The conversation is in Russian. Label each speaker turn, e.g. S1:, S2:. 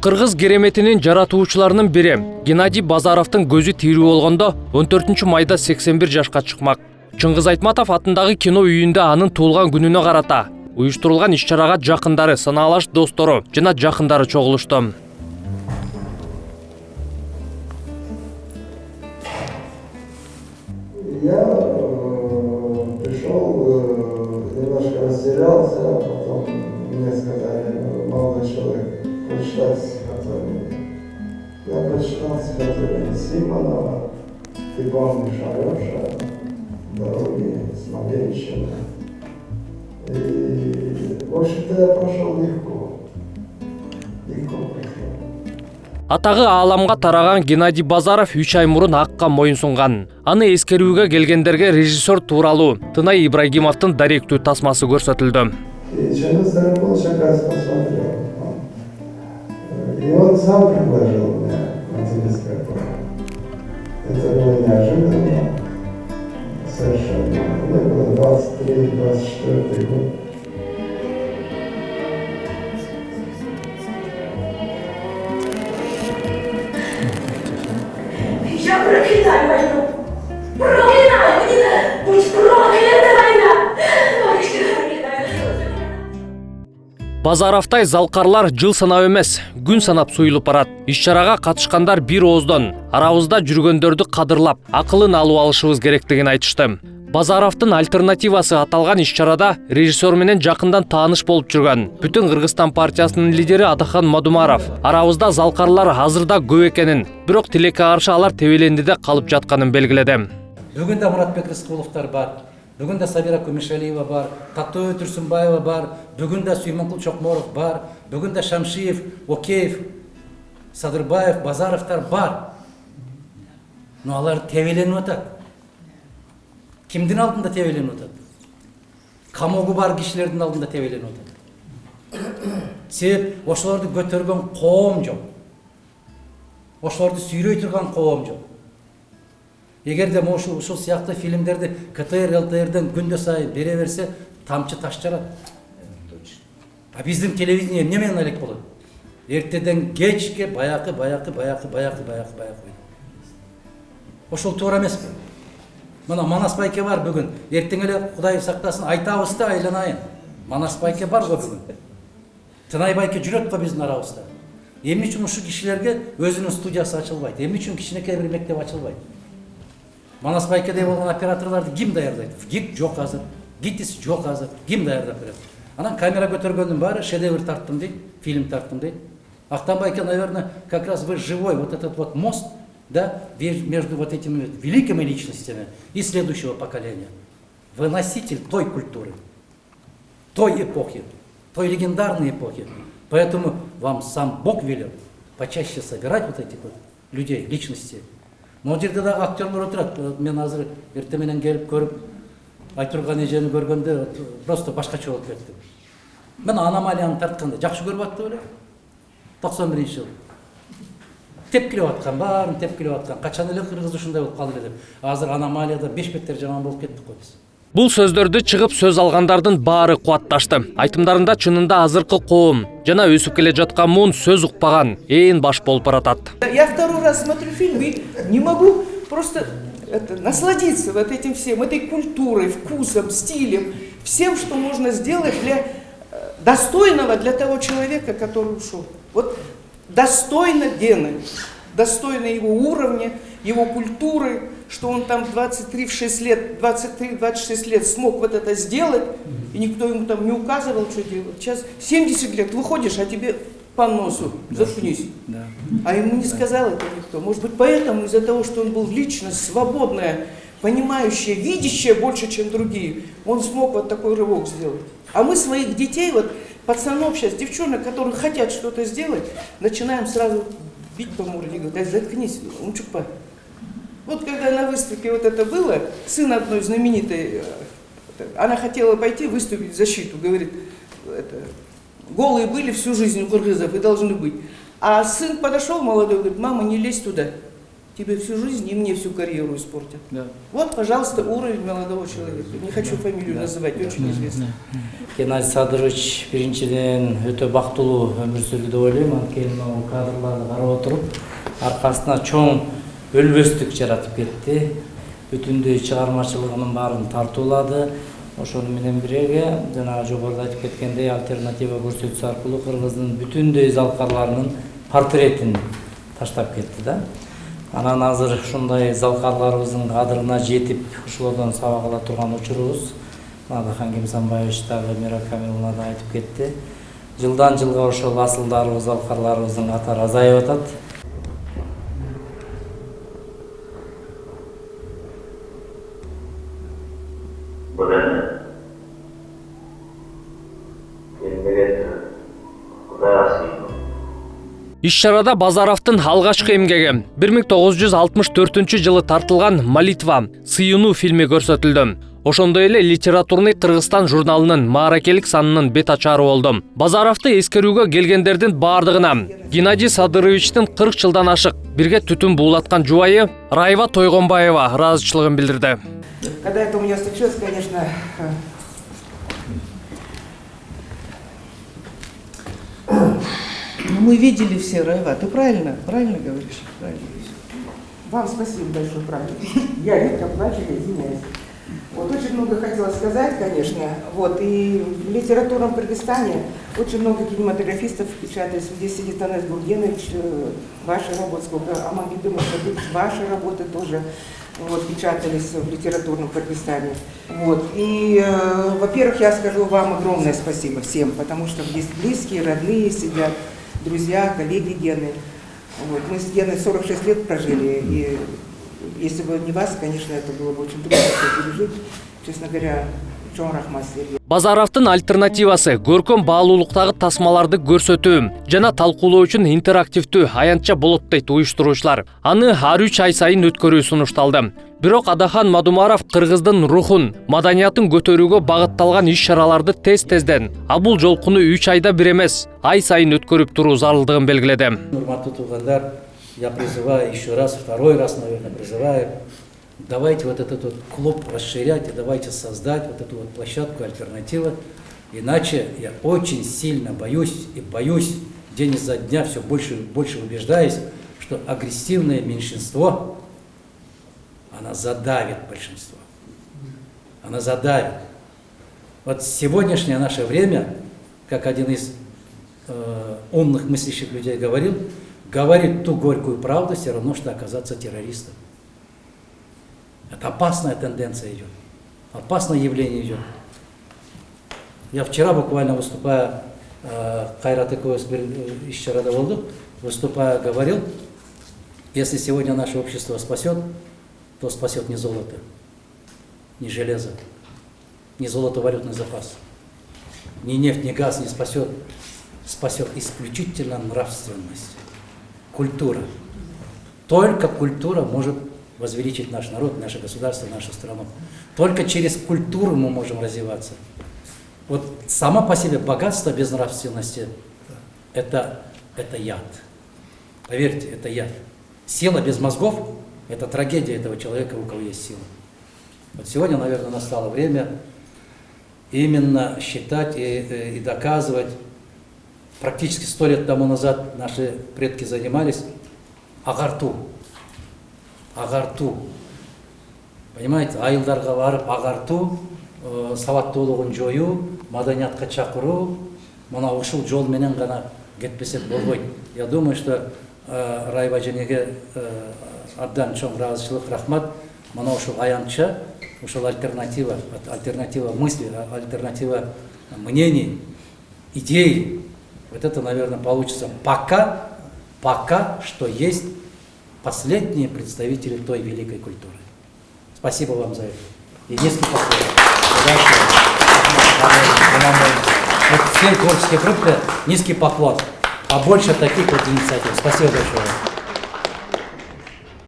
S1: Кыргыз кереметинин жаратуучуларынын бири Геннадий Базаровдун көзү тирүү болгондо 14 майда 81 жашка чыкмак. Чыңгыз Айтматов атындагы кино үйүндө анын туулган күнүнө карата уюштурулган иш-чарага жакындары, санаалаш достору жана жакындары чогулушту.
S2: Я пришел, немножко растерялся, потом мне сказали, молодой человек, прочитать стихотворение. Я прочитал стихотворение Симонова, «Ты помнишь, Алеша, дороги Смоленщины». И, в общем-то, я прошел легко. Легко прошел.
S1: Атагы ааламга тараган Геннадий Базаров 3 ай мурун акка моюн сунган. Аны эскерүүгө келгендерге режиссер тууралуу Тынай Ибрагимовдун даректүү тасмасы көрсөтүлдү.
S2: И Чингис Айратович как посмотрел. И он сам предложил мне антилийское право. Это было неожиданно. Совершенно. Мне было 23-24 год.
S3: Я проклинаю войну! Проклинаю! Будь проклята война!
S1: Базаровтай залкарлар жыл санап эмес, күн санап суюлуп барат. Иш-чарага катышкандар бир ооздон арабызда жүргөндөрдү кадырлап, акылын алып алышыбыз керектигин айтышты. Базаровдун альтернативасы аталган иш-чарада режиссер менен жакындан тааныш болуп жүргөн Бүтүн Кыргызстан партиясынын лидери Адахан Мадумаров арабызда залкарлар азырда көп экенин, бирок тилекке каршы алар тебелендиде калып жатканын белгиледи.
S4: Бүгүн да Муратбек Рыскуловдор бар, бүгүн да Сабира Кумешалиева бар, Таттоо Турсунбаева бар, бүгүн да Сүймөнкул Чокморов бар, бүгүн да Шамшиев, Океев, Садырбаев, Базаровдор бар. Но алар тебеленип атат. Кимдин алдында тебеленип атат? Камоого бар кишилердин алдында тебеленип атат. Себеп ошолорду көтөргөн коом жок. Ошолорду сүйрөй турган коом жок. Эгерде ушул сыяктуу фильмдерди КТР, ЛТРден күндө сайын бере берсе, тамчы таш жарат. А биздин телевидение эмне менен алек болот? Эртеден кечке баякы. Ошол туура эмеспи? Мына Манас байке бар бүгүн. Эртең эле Кудай сактасын айтабыз да айланайын. Манас байке бар го бүгүн. Тынай байке жүрөт го биздин арабызда. Эмне үчүн ушул кишилерге өзүнүн студиясы ачылбайт? Эмне үчүн кичинекей бир мектеп ачылбайт? Манас байкедей болгон операторлорду ким даярдайт? ГИК жок азыр. ГИТИС жок азыр. Ким даярдап берет? Анан камера көтөргөндүн баары шедевр тарттым дейт, фильм тарттым дейт. Ахтан байке, наверное, как раз вы живой вот этот вот мост, да, между вот этими великими личностями и следующего поколения. Вы носитель той культуры, той эпохи, той легендарной эпохи. Поэтому вам сам Бог велел почаще собирать вот этих вот людей, личностей. Могу жерде да актерлар отурат. Мен азыр эрте менен келип көрүп, Айтурган эжени көргөндө просто башкача болуп кеттим. Мен аномалияны тартканда жакшы көрүп аттым эле. 91-жыл. Тепкилеп аткан, баарын тепкилеп аткан. Качан эле кыргыз ушундай болуп калды деп. Азыр аномалияда 5 беттер жаман болуп кеттик го биз.
S1: Бул сөздөрдү чыгып сөз алгандардын баары кубатташты. Айтымдарында чынында азыркы коом жана өсүп келе жаткан муун сөз укпаган ээн баш болуп баратат.
S5: Я второй раз смотрю фильм и не могу просто насладиться вот этим всем, этой культурой, вкусом, стилем, всем, что можно сделать для достойного для того человека, который ушел. Вот достойно Гены, достойно его уровня, его культуры, что он там 23-26 лет смог вот это сделать, и никто ему там не указывал, что делать. Сейчас 70 лет выходишь, а тебе по носу, заткнись. Да. А ему не сказал это никто. Может быть, поэтому из-за того, что он был личность свободная, понимающая, видящая больше, чем другие, он смог вот такой рывок сделать. А мы своих детей, вот пацанов сейчас, девчонок, которые хотят что-то сделать, начинаем сразу бить по морде и говорить: заткнись, умчупа. Вот когда на выставке вот это было, сын одной знаменитой, она хотела пойти выступить в защиту, говорит, голые были всю жизнь у кыргызов и должны быть. А сын подошел молодой, говорит: мама, не лезь туда. тебе всю жизнь и мне всю карьеру испортят.
S4: Да.
S5: Вот, пожалуйста, уровень молодого человека. Не хочу фамилию называть, очень известно.
S6: Геннадий Садырович биринчиден өтө бактылуу өмүр сүрдү деп ойлойм. Анткени могу кадрларды карап отуруп, аркасына чоң өлбөстүк жаратып кетти. Бүтүндөй чыгармачылыгынын баарын тартуулады. Ошону менен бирге жана жогоруда айтып кеткендей альтернатива көрсөтүүсү аркылуу кыргыздын бүтүндөй залкарларынын портретин таштап кетти да. Анан азыр ушундай залкарларыбыздын кадырына жетип, ушулардан сабак ала турган учурубуз. Надыхан Кемсанбаевич дагы, Мира Камиловна да айтып кетти. Жылдан жылга ошол асылдарыбыз, залкарларыбыздын катары азайып атат.
S1: Иш-чарада Базаровдун алгачкы эмгеги 1964 жылы тартылган «Молитва» сыйынуу фильми көрсөтүлдү. Ошондой эле Литературный Кыргызстан журналынын мааракелик санынын бет ачары болду. Базаровду эскерүүгө келгендердин баардыгына Геннадий Садыровичтин 40 жылдан ашык бирге түтүн буулаткан жубайы Раева Тойгонбаева ыраазычылыгын билдирди.
S5: Когда это у меня случилось, конечно, мы видели все, Раева, ты правильно говоришь, правильно. Вам спасибо большое, правильно. Я редко плачу, я извиняюсь. Вот очень много хотела сказать, конечно. Вот, и в литературном Кыргызстане очень много кинематографистов печатались. Здесь сидит Анес Гургенович, ваши работы, сколько, Амангидым Асадыч, ваши работы тоже вот, печатались в литературном Кыргызстане. Вот. И, во-первых, я скажу вам огромное спасибо всем, потому что здесь близкие, родные сидят, друзья, коллеги Гены. Вот. Мы с Геной 46 лет прожили, и если бы не вас, конечно, это было бы очень трудно все пережить. Честно говоря, чоң рахмат силерге.
S1: Базаровдун альтернативасы көркөм баалуулуктагы тасмаларды көрсөтүү жана талкуулоо үчүн интерактивдүү аянтча болот дейт уюштуруучулар. Аны ар 3 ай сайын өткөрүү сунушталды. Бирок Адахан Мадумаров кыргыздын рухун, маданиятын көтөрүүгө багытталган иш-чараларды тез-тезден, а бул жолкуну 3 айда бир эмес, ай сайын өткөрүп туруу зарылдыгын белгиледи.
S4: Урматтуу туугандар, я призываю еще раз, второй раз, наверное, призываю, давайте вот этот вот клуб расширять и давайте создать вот эту вот площадку альтернативы. Иначе я очень сильно боюсь день изо дня все больше и больше убеждаюсь, что агрессивное меньшинство, она задавит большинство. Она задавит. Вот сегодняшнее наше время, как один из умных мыслящих людей говорил, говорить ту горькую правду все равно, что оказаться террористом. Это опасная тенденция идет, опасное явление идет. Я вчера буквально выступая, Кайрат Экоевич иш-чарада болду, выступая, говорил, если сегодня наше общество спасет, то спасет не золото, не железо, не золотовалютный запас, ни нефть, ни газ не спасет, спасет исключительно нравственность, культура. Только культура может возвеличить наш народ, наше государство, нашу страну. Только через культуру мы можем развиваться. Вот само по себе богатство без нравственности – это яд. Поверьте, это яд. Сила без мозгов – это трагедия этого человека, у кого есть сила. Вот сегодня, наверное, настало время именно считать и доказывать. Практически 100 лет тому назад наши предки занимались агарту. Агарту. Понимаете, айылдарга барып агарту, сабаттуулугун жоюу, маданиятка чакыруу, мына ушул жол менен гана кетпесек болбойт. Я думаю, что Раева женеге абдан чоң ыраазычылык, рахмат. Мына ушул аянтча, ушул альтернатива мысли, альтернатива мнений, идей. Вот это, наверное, получится пока что есть последние представители той великой культуры. Спасибо вам за это. И низкий поклон. Вот всем творческим группам низкий поклон. Побольше таких вот инициатив. Спасибо большое.